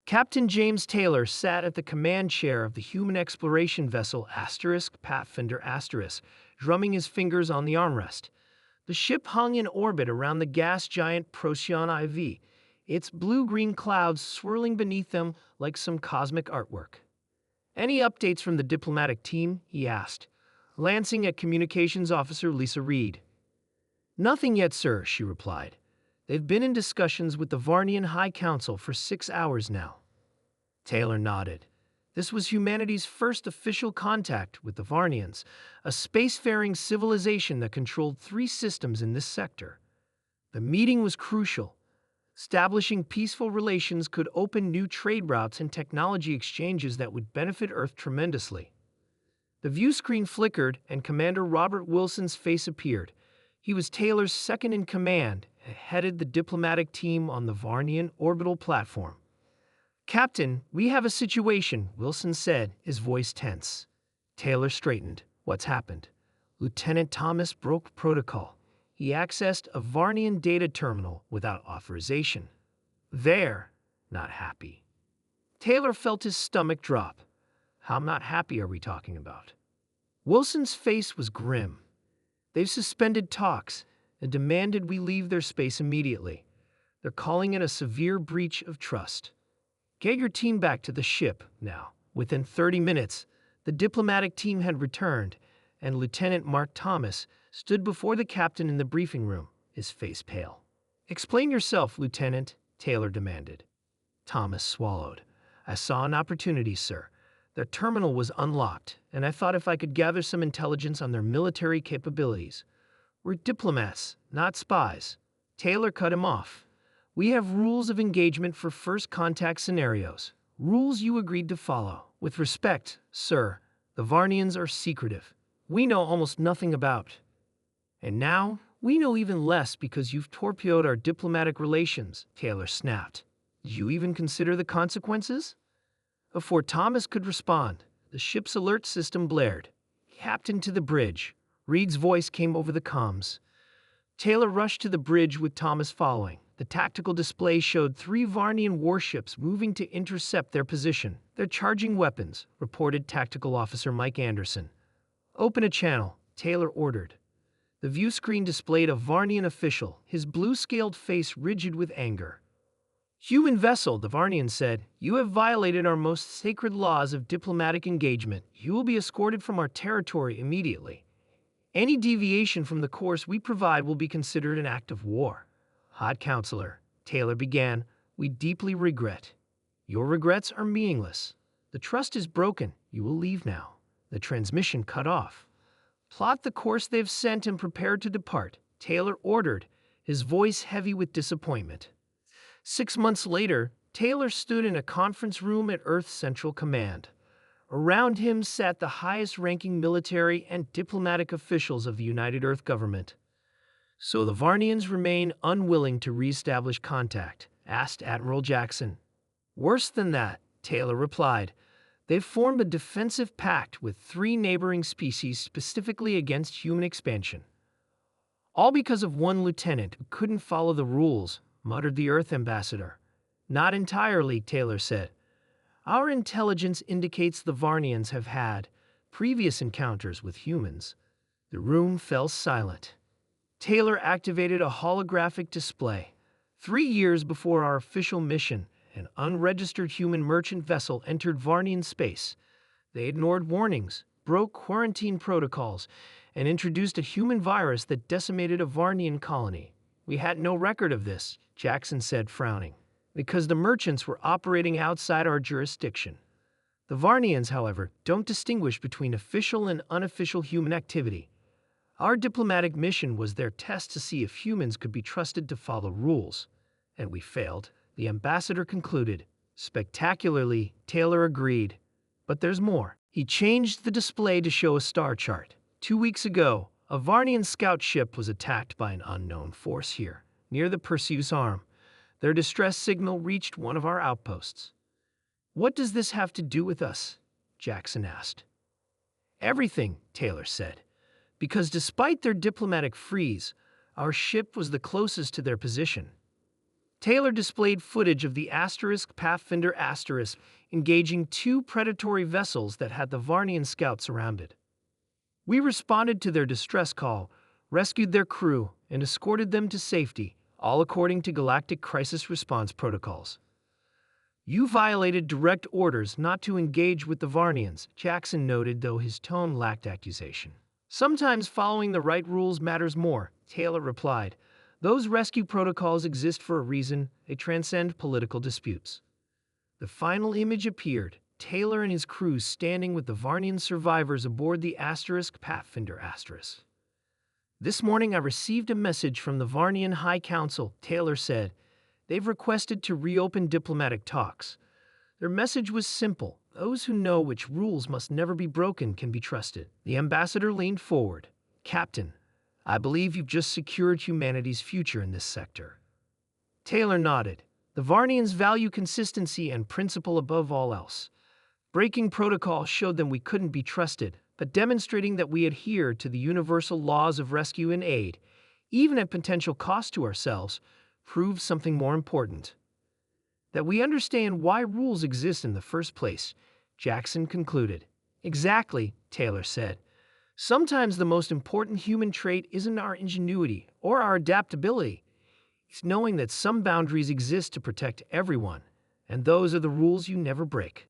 Captain James Taylor sat at the command chair of the human exploration vessel Pathfinder drumming his fingers on the armrest. The ship hung in orbit around the gas giant Procyon IV, its blue-green clouds swirling beneath them like some cosmic artwork. "Any updates from the diplomatic team?" he asked, glancing at Communications Officer Lisa Reed. "Nothing yet, sir," she replied. "They've been in discussions with the Varnian High Council for 6 hours now." Taylor nodded. This was humanity's first official contact with the Varnians, a spacefaring civilization that controlled 3 systems in this sector. The meeting was crucial. Establishing peaceful relations could open new trade routes and technology exchanges that would benefit Earth tremendously. The view screen flickered, and Commander Robert Wilson's face appeared. He was Taylor's second in command and headed the diplomatic team on the Varnian orbital platform. "Captain, we have a situation," Wilson said, his voice tense. Taylor straightened. "What's happened?" "Lieutenant Thomas broke protocol. He accessed a Varnian data terminal without authorization. They're not happy." Taylor felt his stomach drop. "How not happy are we talking about?" Wilson's face was grim. "They've suspended talks and demanded we leave their space immediately. They're calling it a severe breach of trust. Get your team back to the ship now." Within 30 minutes, the diplomatic team had returned, and Lieutenant Mark Thomas stood before the captain in the briefing room, his face pale. "Explain yourself, Lieutenant," Taylor demanded. Thomas swallowed. "I saw an opportunity, sir. Their terminal was unlocked, and I thought if I could gather some intelligence on their military capabilities. We're diplomats, not spies." Taylor cut him off. "We have rules of engagement for first contact scenarios, rules you agreed to follow. With respect, sir, the Varnians are secretive. We know almost nothing about. And now, we know even less because you've torpedoed our diplomatic relations," Taylor snapped. "Did you even consider the consequences?" Before Thomas could respond, the ship's alert system blared. "Captain to the bridge." Reed's voice came over the comms. Taylor rushed to the bridge with Thomas following. The tactical display showed 3 Varnian warships moving to intercept their position. "They're charging weapons," reported Tactical Officer Mike Anderson. "Open a channel," Taylor ordered. The view screen displayed a Varnian official, his blue-scaled face rigid with anger. "Human vessel," the Varnian said, "you have violated our most sacred laws of diplomatic engagement. You will be escorted from our territory immediately. Any deviation from the course we provide will be considered an act of war." "Hot Counselor," Taylor began, "we deeply regret." "Your regrets are meaningless. The trust is broken. You will leave now." The transmission cut off. "Plot the course they've sent and prepare to depart," Taylor ordered, his voice heavy with disappointment. 6 months later, Taylor stood in a conference room at Earth Central Command. Around him sat the highest-ranking military and diplomatic officials of the United Earth government. "So the Varnians remain unwilling to re-establish contact?" asked Admiral Jackson. "Worse than that," Taylor replied. "They've formed a defensive pact with 3 neighboring species specifically against human expansion." "All because of one lieutenant who couldn't follow the rules," muttered the Earth ambassador. "Not entirely," Taylor said. "Our intelligence indicates the Varnians have had previous encounters with humans." The room fell silent. Taylor activated a holographic display. 3 years before our official mission, an unregistered human merchant vessel entered Varnian space. They ignored warnings, broke quarantine protocols, and introduced a human virus that decimated a Varnian colony. "We had no record of this," Jackson said, frowning, "because the merchants were operating outside our jurisdiction. The Varnians, however, don't distinguish between official and unofficial human activity. Our diplomatic mission was their test to see if humans could be trusted to follow rules. And we failed," the ambassador concluded. "Spectacularly," Taylor agreed. "But there's more." He changed the display to show a star chart. 2 weeks ago, a Varnian scout ship was attacked by an unknown force here, near the Perseus Arm. Their distress signal reached one of our outposts. "What does this have to do with us?" Jackson asked. "Everything," Taylor said. "Because despite their diplomatic freeze, our ship was the closest to their position." Taylor displayed footage of the Pathfinder engaging two predatory vessels that had the Varnian scouts surrounded. We responded to their distress call, rescued their crew, and escorted them to safety, all according to Galactic Crisis Response protocols. You violated direct orders not to engage with the Varnians, Jackson noted, though his tone lacked accusation. Sometimes following the right rules matters more, Taylor replied. Those rescue protocols exist for a reason. They transcend political disputes. The final image appeared, Taylor and his crew standing with the Varnian survivors aboard the Pathfinder *. This morning I received a message from the Varnian High Council, Taylor said. They've requested to reopen diplomatic talks. Their message was simple. Those who know which rules must never be broken can be trusted. The ambassador leaned forward. Captain, I believe you've just secured humanity's future in this sector. Taylor nodded. The Varnians value consistency and principle above all else. Breaking protocol showed them we couldn't be trusted, but demonstrating that we adhere to the universal laws of rescue and aid, even at potential cost to ourselves, proves something more important. That we understand why rules exist in the first place, Jackson concluded. Exactly, Taylor said. Sometimes the most important human trait isn't our ingenuity or our adaptability. It's knowing that some boundaries exist to protect everyone, and those are the rules you never break.